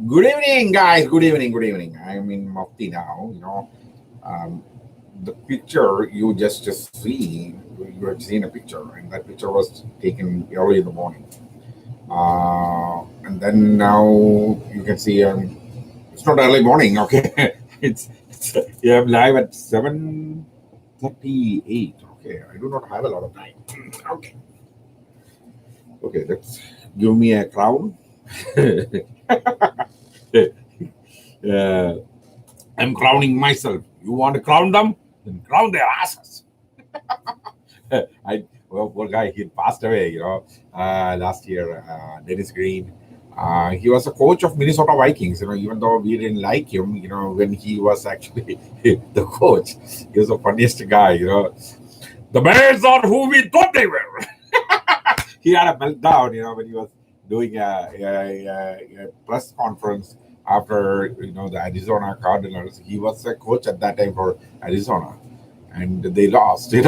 Good evening, guys. Good evening. Good evening. I'm in Mufti now. Um, the picture you just see, you have seen a picture, and that picture was taken early in the morning. And then now you can see it's not early morning. Okay, it's yeah, I'm live at 7:38. Okay, I do not have a lot of time. Okay, okay, let's give me a crown. uh, I'm crowning myself. You want to crown them? Then crown their asses. Poor guy, he passed away, last year, Dennis Green. He was a coach of Minnesota Vikings, even though we didn't like him, when he was actually the coach. He was the funniest guy, The Bears are who we thought they were. He had a meltdown, when he was doing a press conference after, the Arizona Cardinals. He was a coach at that time for Arizona, and they lost. He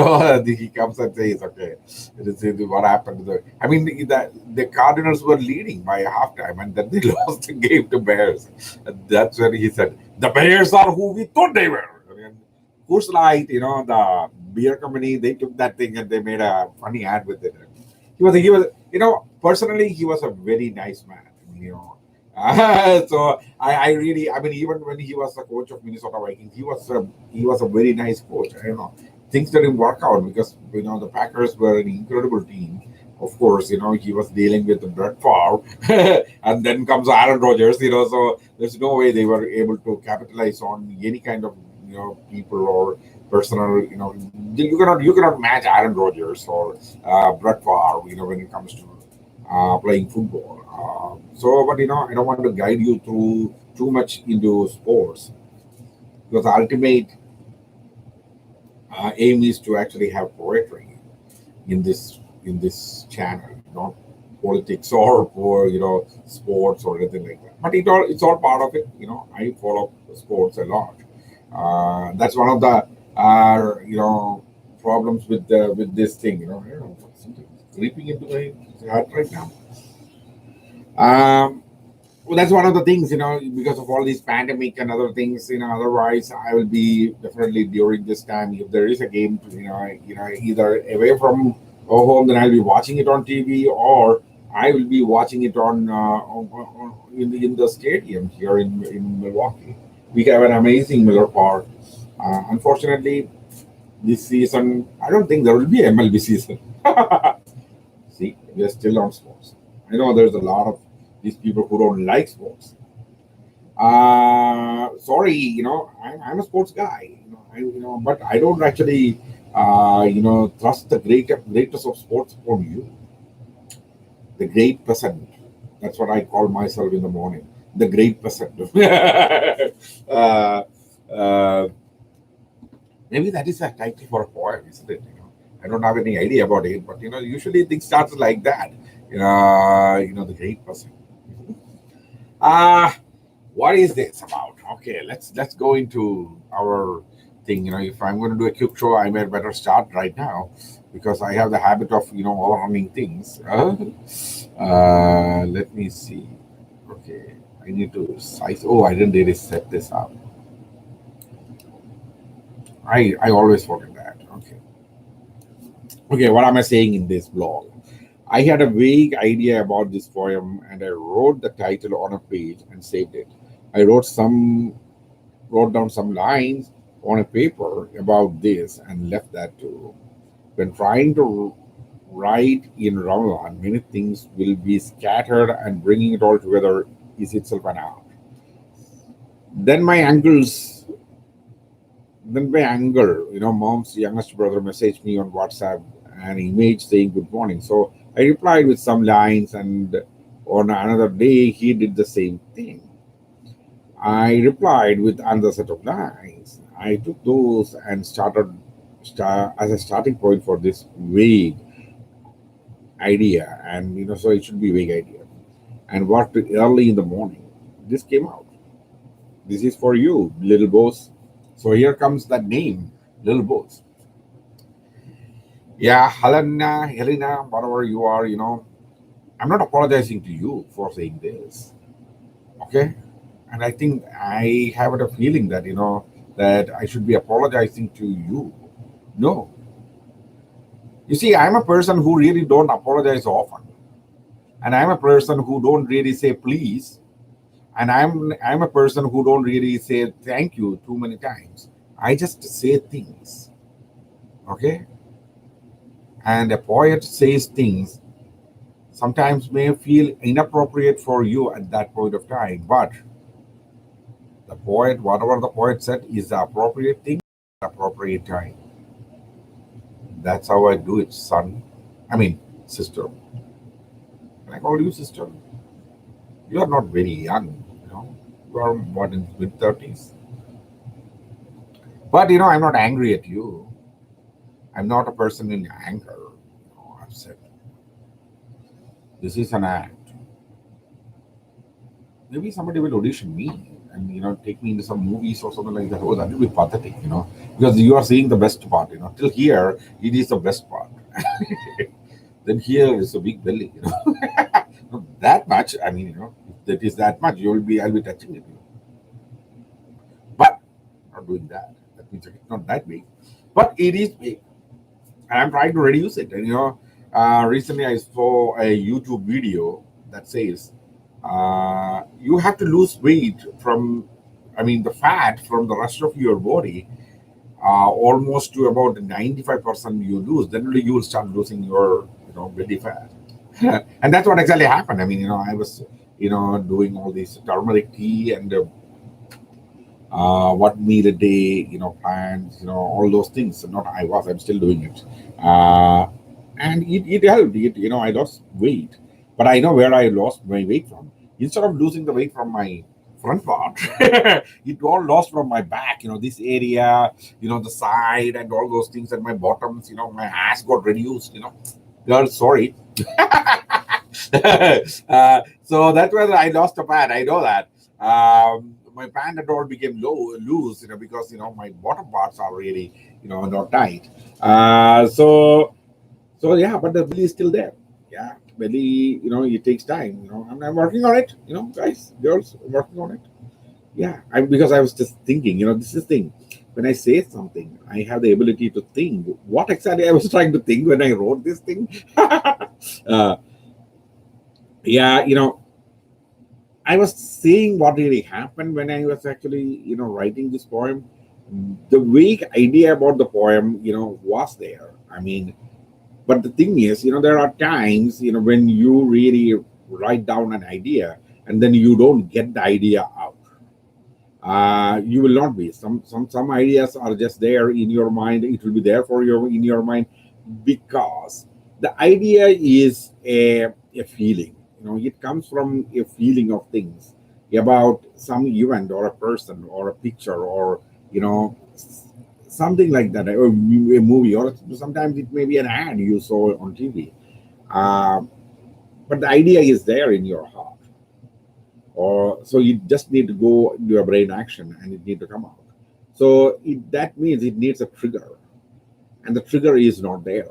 comes and says, "Okay, this is what happened." I mean, the Cardinals were leading by halftime, and then they lost the game to Bears. And that's when he said, "The Bears are who we thought they were." I mean, Coors Light, the beer company, they took that thing and they made a funny ad with it. He was, personally, he was a very nice man. So I really, I mean, even when he was the coach of Minnesota Vikings, he was a very nice coach. Things didn't work out because the Packers were an incredible team. Of course, he was dealing with the Brett Favre, and then comes Aaron Rodgers. So there's no way they were able to capitalize on any kind of people or personal. You cannot match Aaron Rodgers or Brett Favre. When it comes to playing football. But I don't want to guide you through too much into sports because the ultimate aim is to actually have poetry in this channel, not politics or sports or anything like that. But it's all part of it. I follow sports a lot. That's one of the problems with this thing. I don't know, something creeping into my heart right now. Um, well, that's one of the things, because of all these pandemic and other things. Otherwise, I will be definitely during this time. If there is a game, either away from home, then I'll be watching it on TV, or I will be watching it in the stadium here in Milwaukee. We have an amazing Miller Park. Unfortunately, this season, I don't think there will be MLB season. See, we are still on sports. I know there's a lot of these people who don't like sports. Sorry, I'm a sports guy. But I don't actually, trust the greatness of sports on you, the great peasant. That's what I call myself in the morning, the great peasant. uh, uh, Maybe that is a title for a poem, isn't it? I don't have any idea about it, but usually things starts like that. The great person. What is this about? Okay, let's go into our thing. If I'm going to do a quick show, I may better start right now because I have the habit of overrunning things. Let me see. Okay, I need to size. Oh, I didn't really set this up. I always forget that. Okay. Okay, what am I saying in this blog? I had a vague idea about this poem and I wrote the title on a page and saved it. I wrote down some lines on a paper about this and left that too. When trying to write in Ramadan, many things will be scattered and bringing it all together is itself an art. Then my uncle's then my uncle, mom's youngest brother messaged me on WhatsApp an image saying good morning. So I replied with some lines, and on another day he did the same thing. I replied with another set of lines. I took those and as a starting point for this vague idea, and so it should be vague idea. And worked early in the morning. This came out. This is for you, little boss. So here comes that name, little boss. Yeah, Helena, whatever you are, I'm not apologizing to you for saying this. Okay, and I think I have a feeling that that I should be apologizing to you. No, you see, I'm a person who really don't apologize often, and I'm a person who don't really say please, and I'm a person who don't really say thank you too many times. I just say things. Okay, and a poet says things sometimes may feel inappropriate for you at that point of time, but the poet, whatever the poet said, is the appropriate thing, appropriate time. That's how I do it, son. I mean, sister. Can I call you sister? You are not very young, you know. You are what in mid 30s. But I'm not angry at you. I'm not a person in anger. I've said this is an act. Maybe somebody will audition me and take me into some movies or something like that. Oh, that will be pathetic, because you are seeing the best part. Till here it is the best part. Then here is a big belly. Not that much. I mean, if that is that much, I'll be touching it. But not doing that. That means it's not that big, but it is big, and I'm trying to reduce it. And recently I saw a YouTube video that says you have to lose weight from, I mean, the fat from the rest of your body, almost to about 95% you lose. Then only you will start losing your belly fat. And that's what exactly happened. I mean, I was doing all these turmeric tea and what meal a day, plans, all those things. Not I'm still doing it. And it helped. I lost weight, but I know where I lost my weight from. Instead of losing the weight from my front part, it all lost from my back, this area, the side and all those things, and my bottoms, my ass got reduced, girl, sorry. So that's where I lost the pad. I know that. My pant and all became loose, because my bottom parts are really, not tight. So yeah, but the belly is still there. Yeah, belly, it takes time. I'm working on it. Guys, girls, I'm working on it. Yeah, because I was just thinking. This is the thing. When I say something, I have the ability to think what exactly I was trying to think when I wrote this thing. uh, yeah, I was seeing what really happened when I was actually, writing this poem. The vague idea about the poem, was there. I mean, but the thing is, there are times, when you really write down an idea and then you don't get the idea out. You will not be. Some ideas are just there in your mind. It will be there for you in your mind because the idea is a feeling. It comes from a feeling of things about some event or a person or a picture or something like that, or a movie, or sometimes it may be an ad you saw on TV. Uh, but the idea is there in your heart, or so you just need to go do a brain action and it need to come out. So that means it needs a trigger, and the trigger is not there.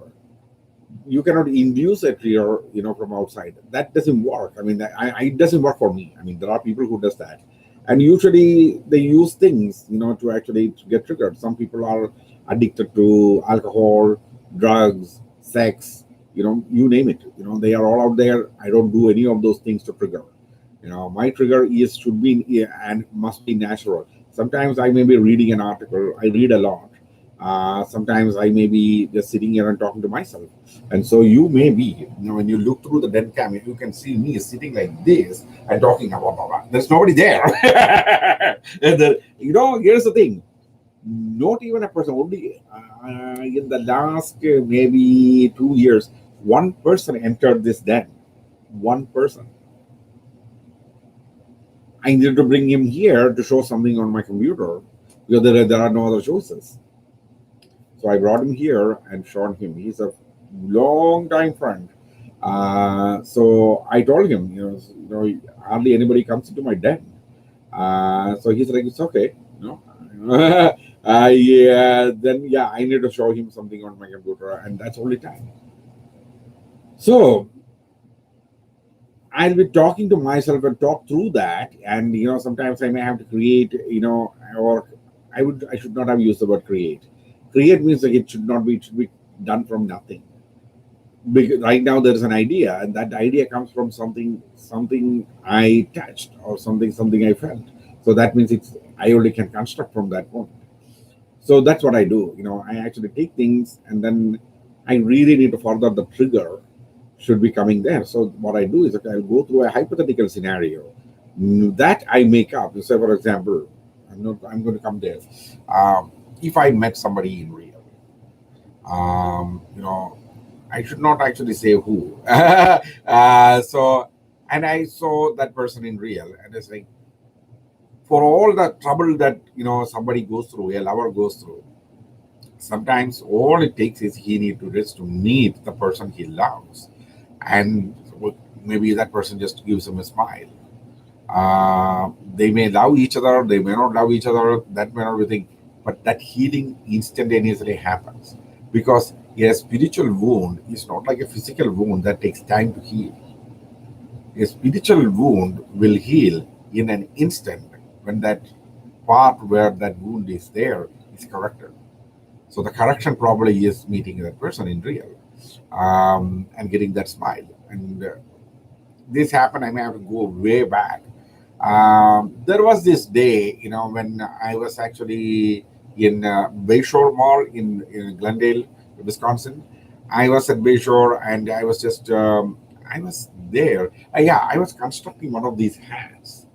You cannot induce a trigger, from outside. That doesn't work. I mean, it doesn't work for me. I mean, there are people who does that, and usually they use things, to actually to get triggered. Some people are addicted to alcohol, drugs, sex. You name it. They are all out there. I don't do any of those things to trigger. My trigger is should be and must be natural. Sometimes I may be reading an article. I read a lot. Sometimes I may be just sitting here and talking to myself. And so you may be, when you look through the dead cam, you can see me sitting like this and talking about blah, blah. There's nobody there. And here's the thing. Not even a person. Only in the last maybe 2 years, one person entered this den. One person. I needed to bring him here to show something on my computer because there are no other choices. So I brought him here and showed him. He's a long time friend. So I told him, hardly anybody comes into my den. So he's like, it's okay. Yeah, then yeah, I need to show him something on my computer, and that's only time. So I'll be talking to myself and talk through that, and sometimes I may have to create, or I should not have used the word create. Create means like it should be done from nothing. Because right now there is an idea, and that idea comes from something I touched, or something I felt. So that means I only can construct from that point. So that's what I do. I actually take things, and then I really need to further the trigger should be coming there. So what I do is, okay, I'll go through a hypothetical scenario that I make up. Say, for example, I'm going to come there. If I met somebody in real, you know, I should not actually say who. And I saw that person in real, and it's like, for all the trouble that somebody goes through, a lover goes through, sometimes all it takes is he need to just to meet the person he loves, and maybe that person just gives him a smile. They may love each other, they may not love each other, that may not be thing, but that healing instantaneously happens, because a spiritual wound is not like a physical wound that takes time to heal. A spiritual wound will heal in an instant when that part where that wound is there is corrected. So the correction probably is meeting that person in real, and getting that smile. And this happened, I may have to go way back. There was this day, when I was actually in Bayshore Mall in Glendale, Wisconsin. I was at Bayshore, and I was there. Yeah, I was constructing one of these hats.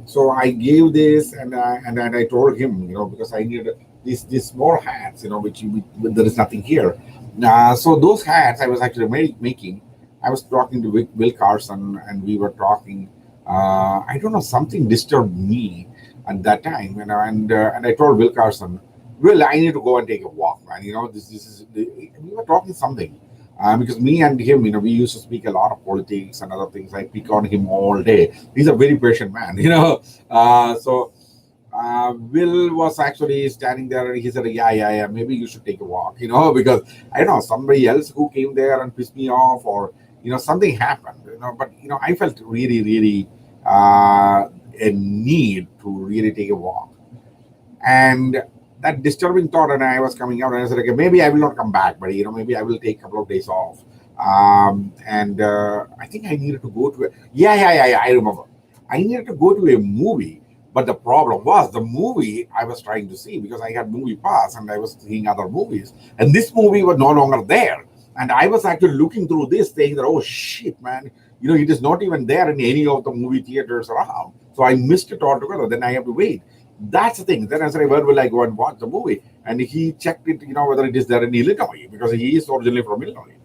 So I gave this, and I told him, because I needed these small hats, which there is nothing here. So those hats I was actually making. I was talking to Will Carson, and we were talking. I don't know, something disturbed me at that time, and I told Will Carson, Will, I need to go and take a walk, man. This is we were talking something. Because me and him, we used to speak a lot of politics and other things. I pick on him all day. He's a very patient man, Will was actually standing there, and he said, "Yeah, yeah, yeah. Maybe you should take a walk, because I don't know, somebody else who came there and pissed me off, or something happened, But I felt really, really a need to really take a walk, and that disturbing thought, and I was coming out, and I said, okay, maybe I will not come back, but maybe I will take a couple of days off. And I think I needed to go to yeah, I remember. I needed to go to a movie, but the problem was the movie I was trying to see, because I had movie pass and I was seeing other movies, and this movie was no longer there. And I was actually looking through this, saying that, oh shit, man, it is not even there in any of the movie theaters around. So I missed it altogether. Then I have to wait. That's the thing. Then I said, where will I go and watch the movie? And he checked it, whether it is there in Illinois, because he is originally from Illinois.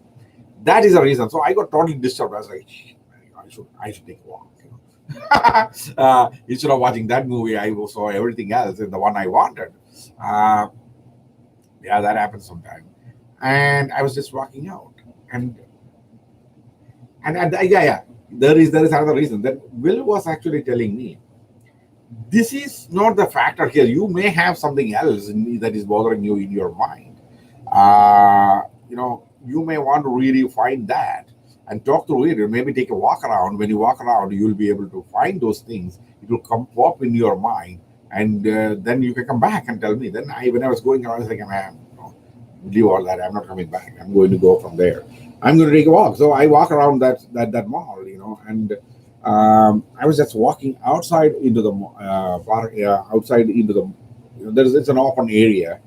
That is the reason. So I got totally disturbed. I was like, "Shit, man, I should take a walk. Instead of watching that movie, I saw everything else in the one I wanted. Uh, yeah, that happens sometimes. And I was just walking out, and yeah, yeah. There is another reason that Will was actually telling me, this is not the factor here. You may have something else that is bothering you in your mind. You may want to really find that and talk through it, or maybe take a walk around. When you walk around, you'll be able to find those things. It will come up in your mind, and then you can come back and tell me. Then when I was going around, I was like, man, leave all that. I'm not coming back. I'm going to go from there. I'm going to take a walk. So I walk around that mall, and I was just walking outside into the park, outside into the. It's an open area.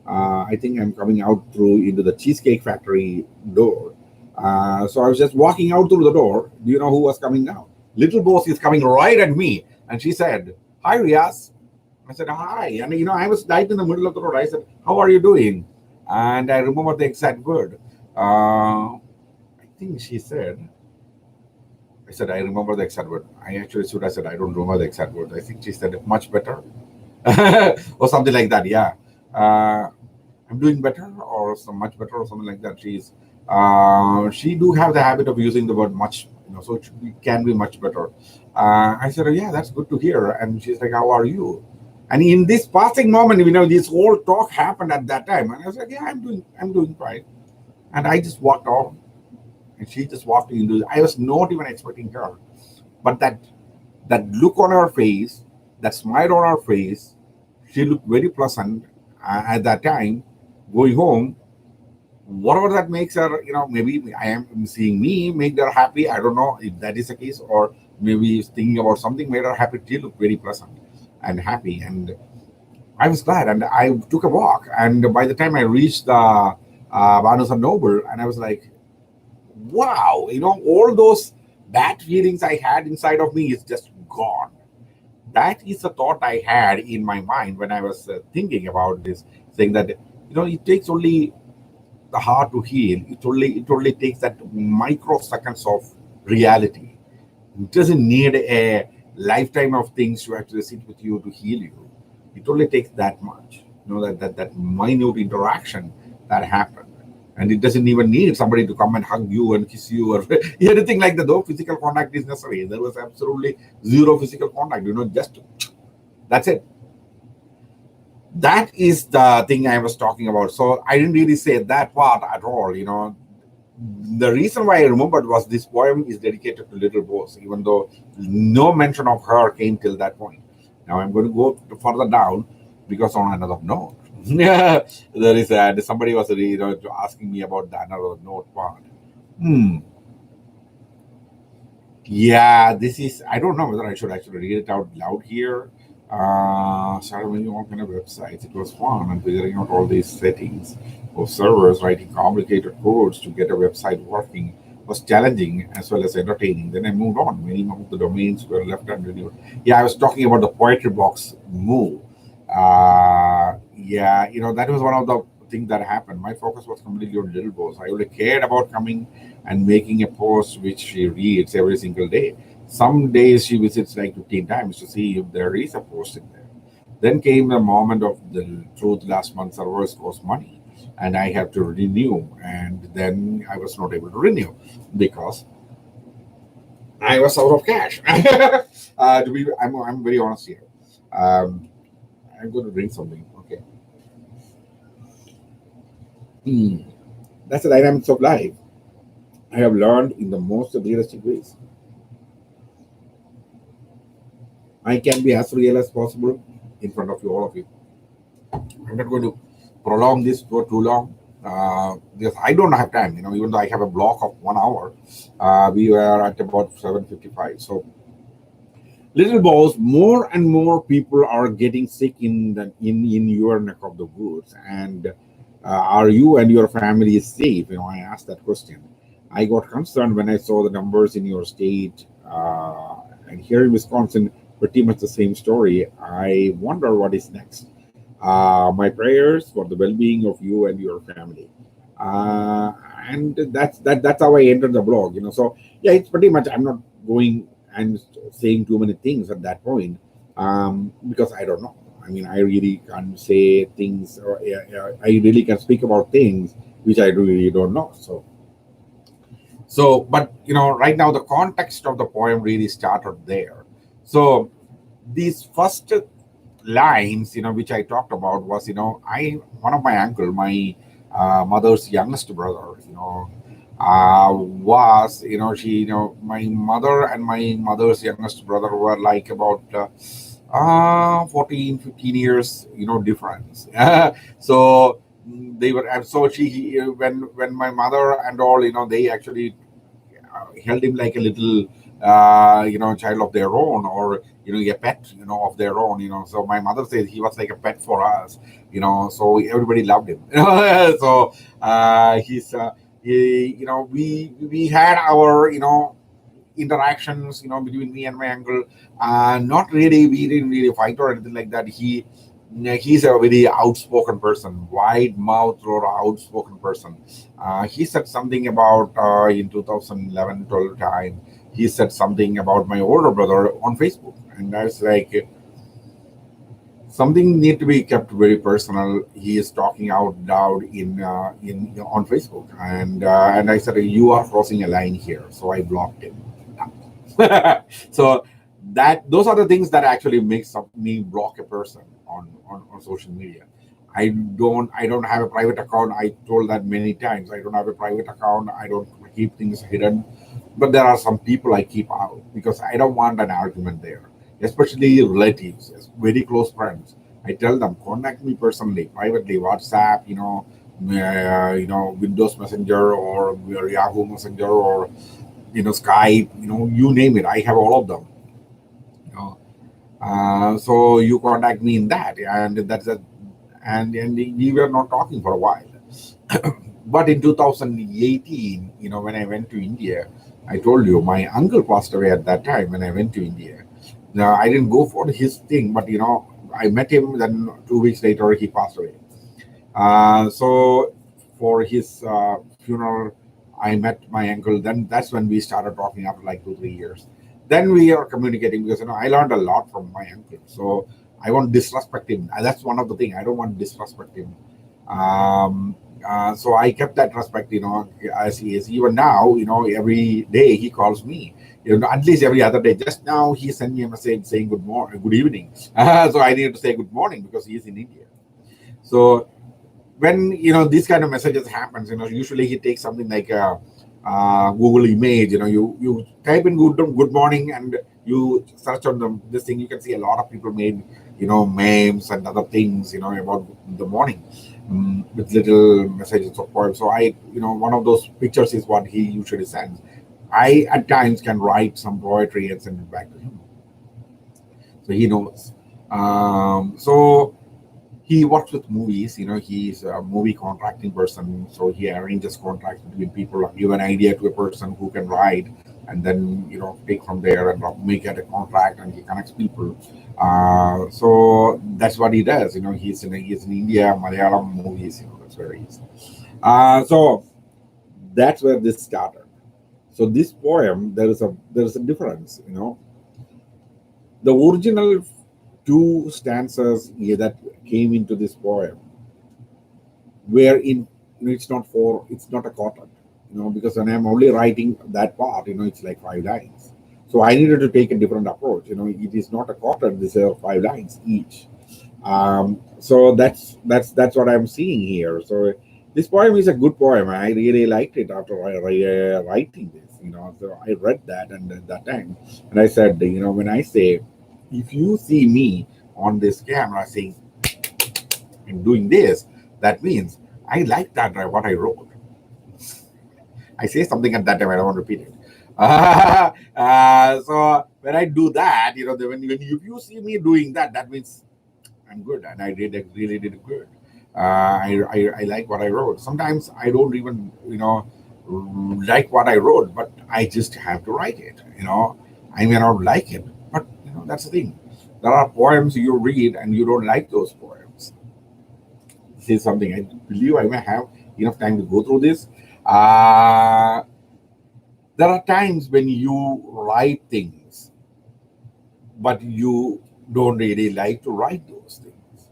I think I'm coming out through into the Cheesecake Factory door. So I was just walking out through the door. Do you know who was coming now? Little Boss is coming right at me, and she said, "Hi, Riaz." I said, "Hi," and I was right in the middle of the road. I said, "How are you doing?" And I remember the exact word. I think she said, I said, I remember the exact word. I actually should have said, I don't remember the exact word. I think she said, much better, or something like that. Yeah. Uh, I'm doing better, or some much better, or something like that. She do have the habit of using the word much, so it can be much better. I said, oh, yeah, that's good to hear. And she's like, how are you? And in this passing moment, this whole talk happened at that time. And I was like, yeah, I'm doing fine. And I just walked off. and she just walked into. I was not even expecting her, but that look on her face, that smile on her face, she looked very pleasant at that time. Going home, whatever that makes her, maybe I am seeing me make her happy. I don't know if that is the case, or maybe thinking about something made her happy. She looked very pleasant and happy, and I was glad. And I took a walk, and by the time I reached the Barnes and Noble, and I was like, wow, all those bad feelings I had inside of me is just gone. That is the thought I had in my mind when I was thinking about this, saying that it takes only the heart to heal. It only takes that microseconds of reality. It doesn't need a lifetime of things to actually sit with you to heal you. It only takes that much. That minute interaction that happened. And it doesn't even need somebody to come and hug you and kiss you or anything like that. Though physical contact is necessary. There was absolutely zero physical contact, just that's it. That is the thing I was talking about. So I didn't really say that part at all. The reason why I remembered was this poem is dedicated to Little Boss, even though no mention of her came till that point. Now I'm going to go further down because on another note, there is somebody was asking me about the another note part. Hmm. Yeah, this is. I don't know whether I should actually read it out loud here. Started when you open a website, it was fun and figuring out all these settings of servers, writing complicated codes to get a website working was challenging as well as entertaining. Then I moved on. Many of the domains were left unrenewed. Yeah, I was talking about the poetry box move. Yeah, that was one of the things that happened. My focus was completely on Little Boss. I only cared about coming and making a post which she reads every single day. Some days she visits like 15 times to see if there is a post in there. Then came the moment of the truth. Last month servers cost money and I have to renew. And then I was not able to renew because I was out of cash. I'm very honest here. Um, I'm going to drink something. Okay. Hmm. That's the dynamics of life. I have learned in the most realistic ways. I can be as real as possible in front of you, all of you. I'm not going to prolong this for too long because I don't have time. Even though I have a block of 1 hour, we were at about 7:55. So, little balls, more and more people are getting sick in your neck of the woods. And are you and your family safe? I asked that question. I got concerned when I saw the numbers in your state, and here in Wisconsin, pretty much the same story. I wonder what is next. My prayers for the well-being of you and your family. Uh, and that's how I entered the blog. So yeah, it's pretty much. I'm not going and saying too many things at that point because I don't know. I mean, I really can't say things, or I really can speak about things which I really don't know. So, but right now the context of the poem really started there. So these first lines, which I talked about was, I one of my uncle, my mother's youngest brother, was, my mother and my mother's youngest brother were like about 14, 15 years, difference. So they were, and so when my mother and all, they actually held him like a little child of their own, or a pet of their own. So my mother says he was like a pet for us. So everybody loved him. So he's we had our interactions between me and my uncle. Not really, we didn't really fight or anything like that. He's a very outspoken person, wide mouth or outspoken person. He said something about in 2011 12 time. He said something about my older brother on Facebook, and I was like, something need to be kept very personal. He is talking out loud in on Facebook, and I said, you are crossing a line here, so I blocked him. So that those are the things that actually makes up me block a person on social media. I don't have a private account. I told that many times. I don't have a private account. I don't keep things hidden. But there are some people I keep out because I don't want an argument there, especially relatives, very close friends. I tell them contact me personally, privately, WhatsApp, Windows Messenger or Yahoo Messenger or Skype, you name it. I have all of them. You know, so you contact me in that, and that's a and we were not talking for a while. But in 2018, when I went to India, I told you my uncle passed away at that time when I went to India. Now I didn't go for his thing, but I met him. Then 2 weeks later, he passed away. So for his funeral, I met my uncle. Then that's when we started talking after like 2 3 years. Then we are communicating because I learned a lot from my uncle. So I won't disrespect him. That's one of the thing. I don't want to disrespect him. So I kept that respect, as he is. Even now, every day he calls me, at least every other day. Just now he sent me a message saying good morning, good evening. So I need to say good morning because he is in India. So when these kind of messages happens, usually he takes something like a Google image. You type in good morning and you search on this thing. You can see a lot of people made memes and other things about the morning, with little messages of poems. So one of those pictures is what he usually sends. I at times can write some poetry and send it back to him, so he knows. So he works with movies. He's a movie contracting person, so he arranges contracts between people, give an idea to a person who can write, and then take from there and make it a contract, and he connects people. So that's what he does. He's in India, Malayalam movies. That's where he is. So that's where this started. So this poem, there is a difference. The original two stanzas that came into this poem where it's not a quartet, because when I'm only writing that part, it's like 5 lines. So I needed to take a different approach. It is not a quartet. These are 5 lines each. So that's what I'm seeing here. So this poem is a good poem. I really liked it after writing this. So I read that and at that time, and I said, when I say, if you see me on this camera saying and doing this, that means I like that what I wrote. I say something at that time, I don't want to repeat it. So when I do that, when if you see me doing that, that means I'm good, and I really did good. I like what I wrote. Sometimes I don't even like what I wrote, but I just have to write it. I may not like it, but that's the thing. There are poems you read and you don't like those poems. This is something I believe I may have enough time to go through this. There are times when you write things, but you don't really like to write those things.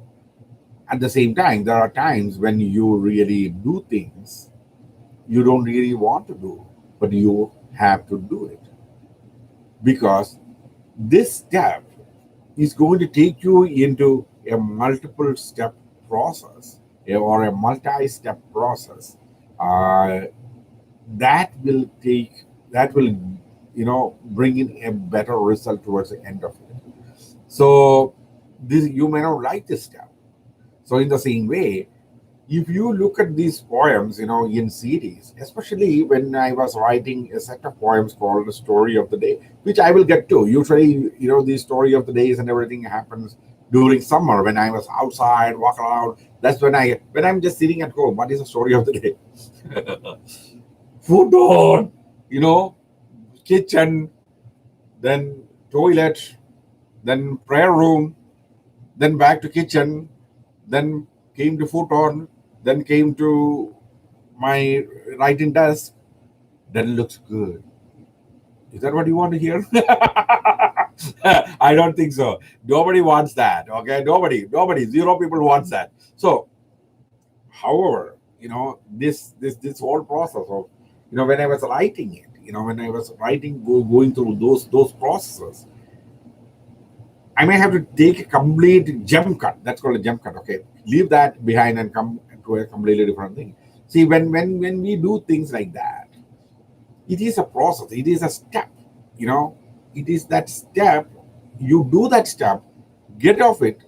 At the same time, there are times when you really do things you don't really want to do, but you have to do it because this step is going to take you into a multiple step process, or a multi step process, uh, that will bring in a better result towards the end of it. So this, you may not like this step. So in the same way, if you look at these poems, in series, especially when I was writing a set of poems called the Story of the Day, which I will get to. Usually, the story of the days and everything happens during summer when I was outside, walk around. That's when I'm just sitting at home. What is the story of the day? Food on, kitchen, then toilet, then prayer room, then back to kitchen, then came to food on, then came to my writing desk, then looks good. Is that what you want to hear? I don't think so. Nobody wants that. Okay, nobody, zero people wants that. So, however, this whole process of, when I was writing it, when I was writing, going through those processes, I may have to take a complete jump cut. That's called a jump cut. Okay, leave that behind and come to a completely different thing. See, when we do things like that, It is a process. It is a step. You know, it is that step. You do that step, get off it.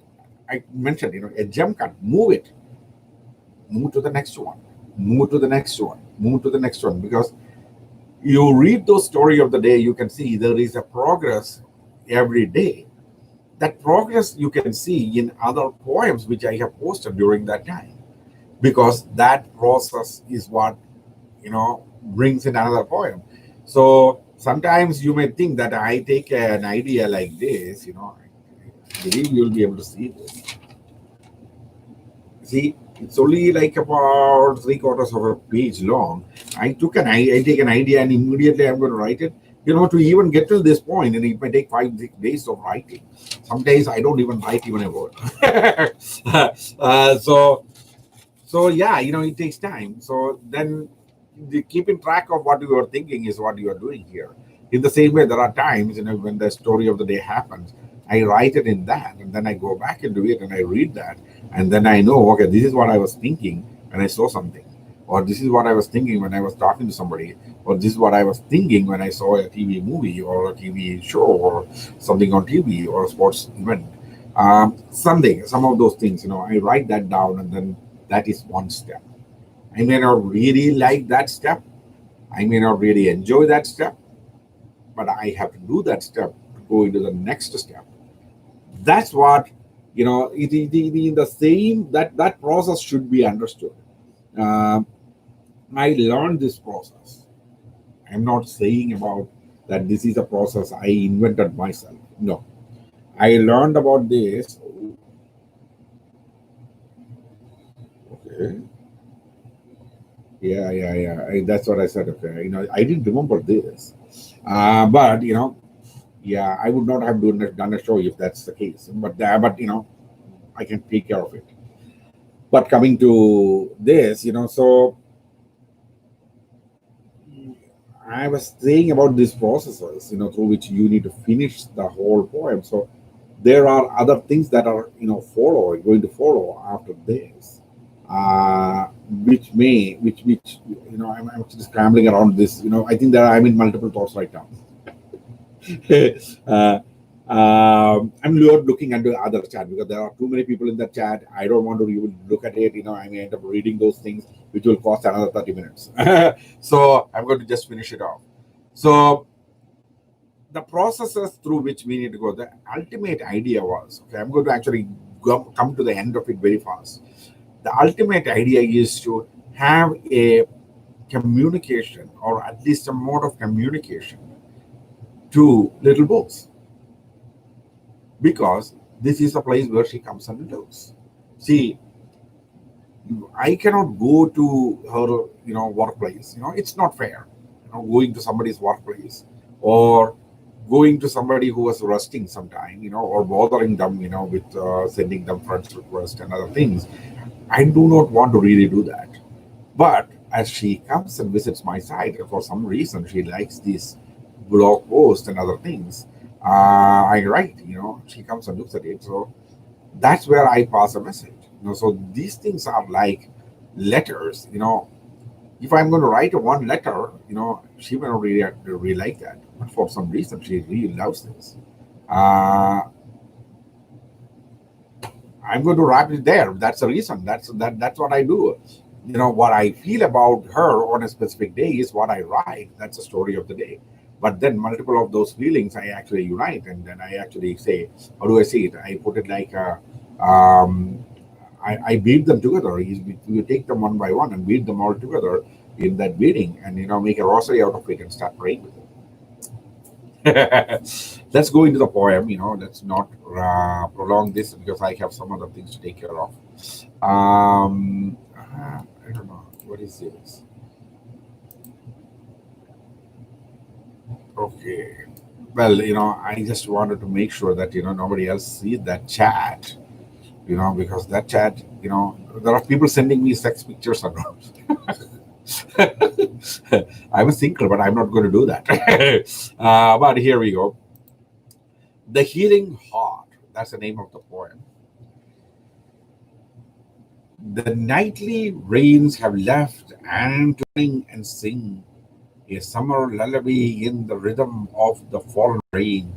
I mentioned, a jump cut, move it, move to the next one, move to the next one, move to the next one. Because you read those story of the day, you can see there is a progress every day. That progress you can see in other poems which I have posted during that time, because that process is what brings in another poem. So sometimes you may think that I take an idea like this, I believe you'll be able to see this. See, it's only like about three quarters of a page long. I take an idea and immediately I'm going to write it. To even get to this point, and it may take 5 6 days of writing. Some days I don't even write even a word. So yeah, it takes time. So then the keeping track of what you are thinking is what you are doing here. In the same way, there are times, when the story of the day happens, I write it in that, and then I go back into it and I read that, and then I know, okay, this is what I was thinking when I saw something, or this is what I was thinking when I was talking to somebody, or this is what I was thinking when I saw a TV movie or a TV show or something on TV or a sports event. Something, some of those things, I write that down, and then that is one step. I may not really like that step. I may not really enjoy that step, but I have to do that step to go into the next step. That's what in the same that process should be understood. Uh, I learned this process. I'm not saying about that this is a process I invented myself. No, I learned about this. Okay. Yeah. That's what I said. Okay. I didn't remember this. But yeah, I would not have done a show if that's the case. But I can take care of it. But coming to this, so I was saying about these processes, through which you need to finish the whole poem. So there are other things that are, going to follow after this, which I'm actually scrambling around this. I think that I'm in multiple thoughts right now. uh, I'm looking into other chat because there are too many people in that chat. I don't want to even look at it. I may end up reading those things, which will cost another 30 minutes. So I'm going to just finish it off. So the processes through which we need to go, the ultimate idea was, okay, I'm going to actually come to the end of it very fast. The ultimate idea is to have a communication, or at least a mode of communication, to little books, because this is a place where she comes and lives. See, I cannot go to her, workplace. It's not fair. Going to somebody's workplace, or going to somebody who was resting sometime, or bothering them, with sending them friends request and other things. I do not want to really do that. But as she comes and visits my site, for some reason she likes these blog posts and other things. I write, she comes and looks at it. So that's where I pass a message. So these things are like letters. If I'm going to write a one letter, she may not really like that, but for some reason she really loves this. Uh, I'm going to wrap it there. That's the reason. That's what I do. What I feel about her on a specific day is what I write. That's the story of the day. But then multiple of those feelings I actually unite, and then I actually say, how do I see it? I put it like I beat them together. You take them one by one and beat them all together in that beating, and make a rosary out of it and start praying with it. Let's go into the poem. Let's not prolong this because I have some other things to take care of. I don't know what is this. Okay. Well, I just wanted to make sure that nobody else sees that chat. Because that chat, there are people sending me sex pictures around. I'm a single, but I'm not going to do that. But here we go. The Healing Heart. That's the name of the poem. The nightly rains have left and to sing and sing. a summer lullaby in the rhythm of the fallen rain,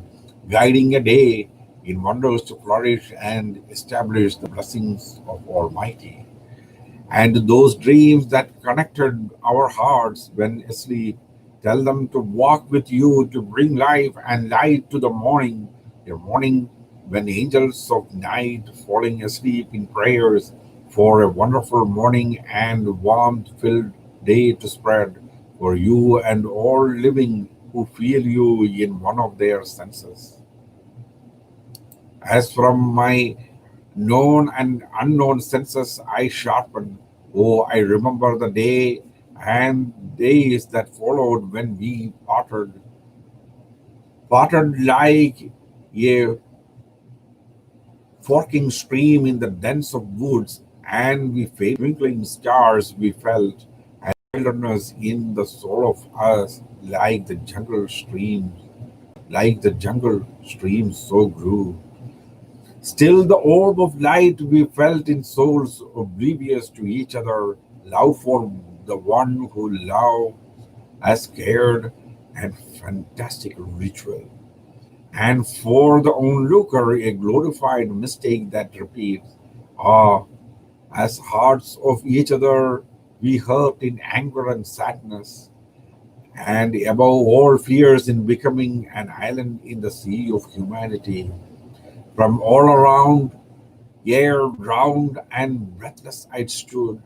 guiding a day in wonders to flourish and establish the blessings of Almighty. And those dreams that connected our hearts when asleep, tell them to walk with you to bring life and light to the morning, a morning when angels of night falling asleep in prayers for a wonderful morning and warmth filled day to spread for you and all living who feel you in one of their senses. As from my known and unknown senses I sharpen. Oh, I remember the day and days that followed when we parted like a forking stream in the dense of woods, and we faced twinkling stars we felt, and wilderness in the soul of us, like the jungle streams so grew. Still, the orb of light we felt in souls oblivious to each other, love for the one who loved as scared and fantastic ritual. And for the onlooker, a glorified mistake that repeats. Ah, as hearts of each other, we hurt in anger and sadness, and above all fears in becoming an island in the sea of humanity. From all around, air round and breathless I stood.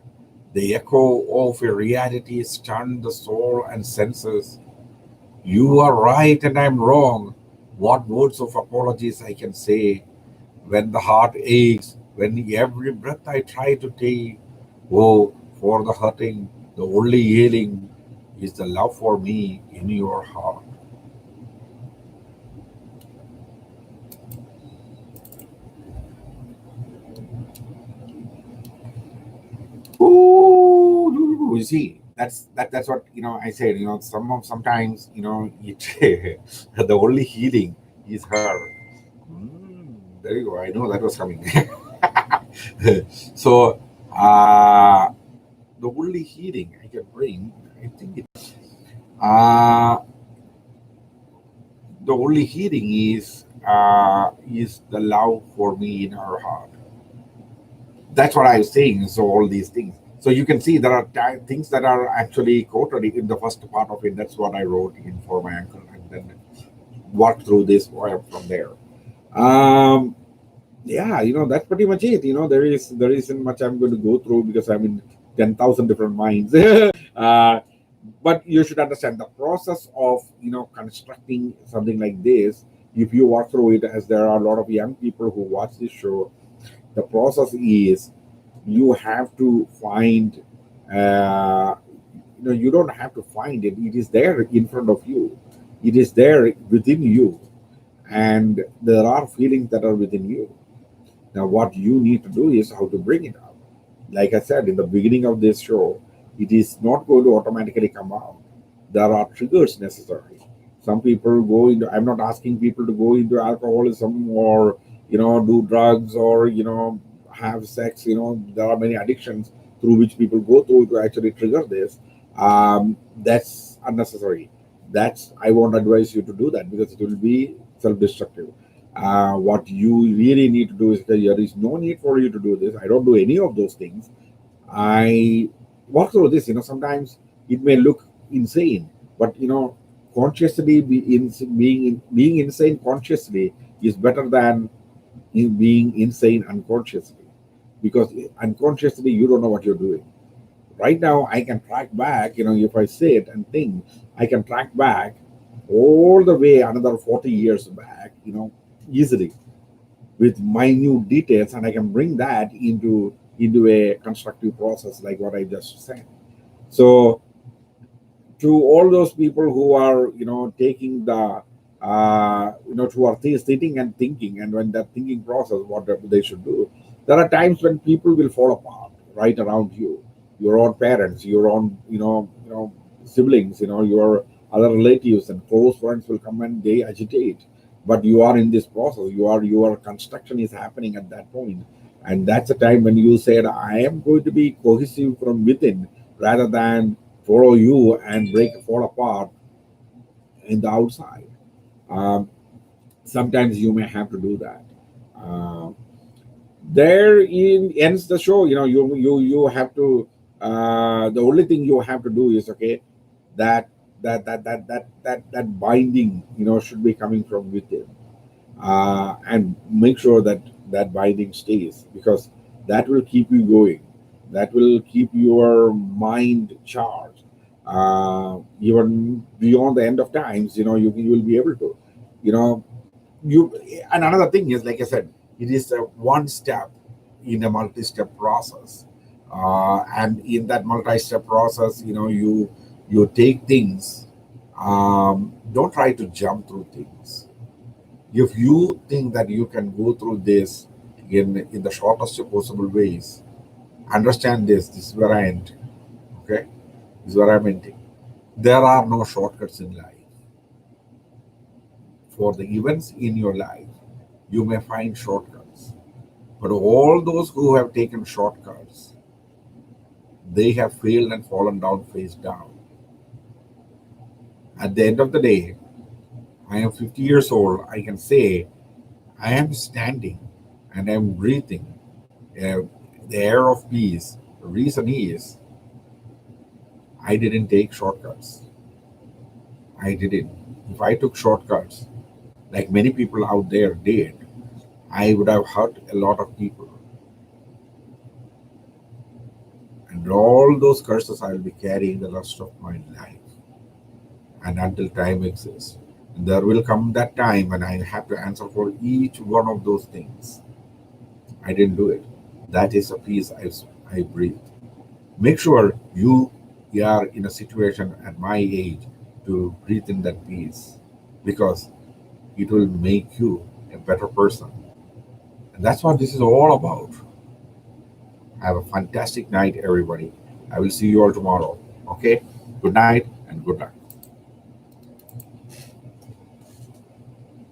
The echo of a reality stunned the soul and senses. You are right and I'm wrong. What words of apologies I can say when the heart aches, when every breath I try to take. Oh, for the hurting, the only healing is the love for me in your heart. Ooh, you see, that's what I said. Sometimes the only healing is her. There you go. I know that was coming. So, the only healing I can bring, I think, uh, the only healing is the love for me in her heart. That's what I was saying. So all these things. So you can see there are things that are actually quoted in the first part of it. That's what I wrote in for my uncle, and then walked through this poem from there. Um, yeah, that's pretty much it. There isn't much I'm going to go through because I'm in 10,000 different minds. But you should understand the process of constructing something like this. If you walk through it, as there are a lot of young people who watch this show, the process is you have to find you don't have to find it. It is there in front of you. It is there within you, and there are feelings that are within you. Now what you need to do is how to bring it out. Like I said in the beginning of this show, it is not going to automatically come out. There are triggers necessary. Some people go into, I'm not asking people to go into alcoholism or do drugs or have sex. There are many addictions through which people go through to actually trigger this. That's unnecessary. That's, I won't advise you to do that because it will be self-destructive. What you really need to do is that there is no need for you to do this. I don't do any of those things. I walk through this. Sometimes it may look insane, but consciously being insane consciously is better than in being insane unconsciously, because unconsciously you don't know what you're doing. Right now, I can track back. If I sit and think, I can track back all the way another 40 years back. Easily with minute details, and I can bring that into a constructive process like what I just said. So to all those people who are taking the who are sitting and thinking, and when that thinking process what they should do, there are times when people will fall apart right around you, your own parents, your own siblings, your other relatives and close friends will come and they agitate, but you are in this process, your construction is happening at that point. And that's a time when you said, I am going to be cohesive from within rather than follow you and fall apart in the outside. Um, Sometimes you may have to do that. Uh, there in ends the show. You have to. The only thing you have to do is, okay, that that binding, should be coming from within, and make sure that that binding stays, because that will keep you going, that will keep your mind charged, even beyond the end of times. You will be able to, you know you and another thing is, like I said, it is a one step in a multi-step process, and in that multi-step process, you take things. Don't try to jump through things. If you think that you can go through this in the shortest possible ways, understand this. This is where I end. Okay, this is where I'm ending. There are no shortcuts in life. For the events in your life, you may find shortcuts, but all those who have taken shortcuts, they have failed and fallen down face down. At the end of the day, I am 50 years old. I can say I am standing and I am breathing uh, the air of peace. The reason is I didn't take shortcuts. I didn't. If I took shortcuts, like many people out there did, I would have hurt a lot of people. And all those curses I will be carrying the rest of my life and until time exists. And there will come that time when I have to answer for each one of those things. I didn't do it. That is a peace I breathe. Make sure you are in a situation at my age to breathe in that peace, because it will make you a better person. And that's what this is all about. Have a fantastic night, everybody. I will see you all tomorrow. Okay? Good night and good luck.